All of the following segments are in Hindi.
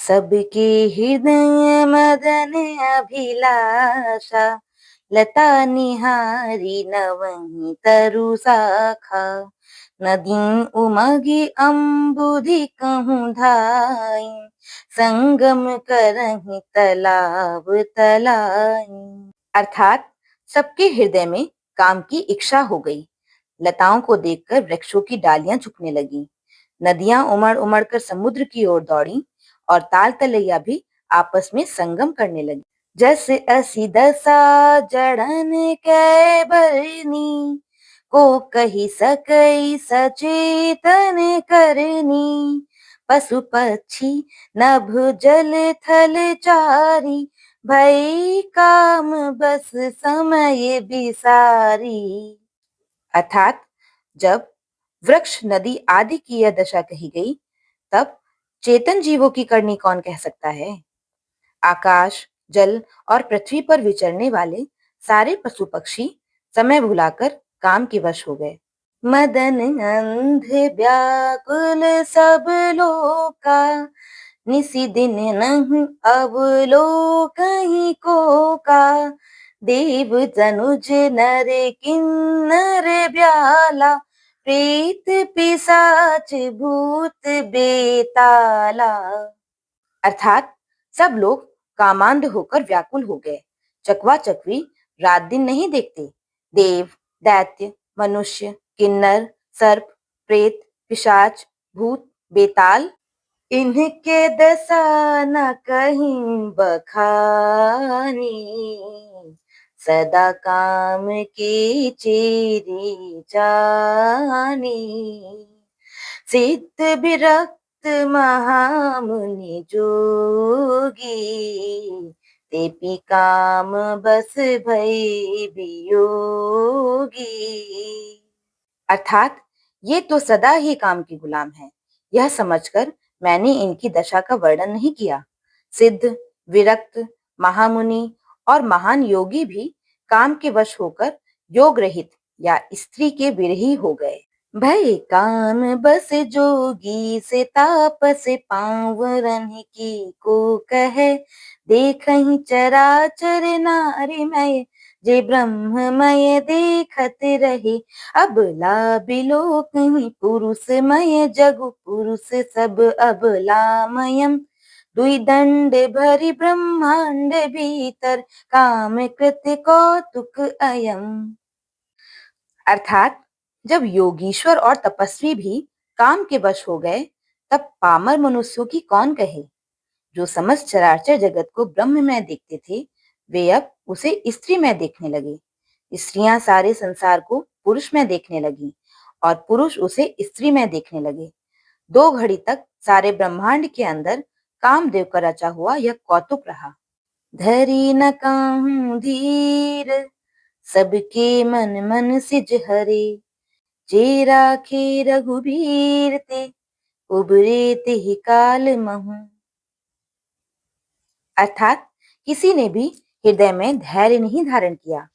सबके हृदय मदन अभिलाषा, लता निहारी नवहि तरु शाखा। नदी उमगी अम्बुधि कहूँ धाई, संगम करहि तालाब तलाई। अर्थात सबके हृदय में काम की इच्छा हो गई। लताओं को देखकर वृक्षों की डालियां झुकने लगी, नदियां उमड़ उमड़ कर समुद्र की ओर दौड़ी और ताल तलैया भी आपस में संगम करने लगी। जस असी दशा जड़न कै बरनी, को कही सकई सचेतन करनी। पशु पक्षी नभ जल थल चारी, भई काम बस समय बिसारी। अर्थात जब वृक्ष नदी आदि की यह दशा कही गई, तब चेतन जीवों की करनी कौन कह सकता है। आकाश, जल और पृथ्वी पर विचरने वाले सारे पशु पक्षी समय भुलाकर काम के वश हो गए। मदन अंध व्याकुल सब लोका, निसी दिन नहीं अवलोकहि को का। देव तनुज नर किन्नर ब्याला, प्रेत पिशाच भूत बेताला। अर्थात सब लोग कामांध होकर व्याकुल हो गए। चकवा चकवी रात दिन नहीं देखते। देव, दैत्य, मनुष्य, किन्नर, सर्प, प्रेत, पिशाच, भूत, बेताल, इनके दशा न कहीं बखानी। सदा काम की चेरी जानी, सिद्ध विरक्त महामुनि जोगी। तेपी काम बस भई वियोगी। अर्थात ये तो सदा ही काम के गुलाम हैं। यह समझकर मैंने इनकी दशा का वर्णन नहीं किया। सिद्ध, विरक्त, महामुनि और महान योगी भी काम के वश होकर योग रहित या स्त्री के विरही हो गए। भय काम बस जोगी से तापस पावरन की को कहे। देखहि चराचर नारीमय, जे ब्रह्ममय देखत रहे। अबला बिलोकहि पुरुषमय, जगु पुरुष सब अबलामयम्। दुई दंड भरी ब्रह्मांड भीतर, काम कृत्य कौतुक अयम्। अर्थात जब योगीश्वर और तपस्वी भी काम के वश हो गए, तब पामर मनुष्यों की कौन कहे। जो समस्त चराचर जगत को ब्रह्म में देखते थे, वे अब उसे स्त्री में देखने लगे। स्त्रियां सारे संसार को पुरुष में देखने लगी और पुरुष उसे स्त्री में देखने लगे। 2 घड़ी तक सारे ब्रह्मांड के अंदर कामदेव का रचा हुआ यह कौतुक रहा। धरी न काहू धीर, सबके मन मन सिज हरे। जे राखे रघुबीर ते, उबरे तेहि काल महु। अर्थात किसी ने भी हृदय में धैर्य नहीं धारण किया।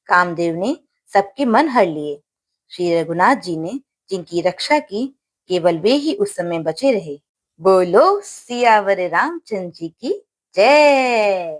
कामदेव ने सबके मन हर लिए। श्री रघुनाथ जी ने जिनकी रक्षा की, केवल वे ही उस समय बचे रहे। बोलो सियावर रामचंद्र जी की जय।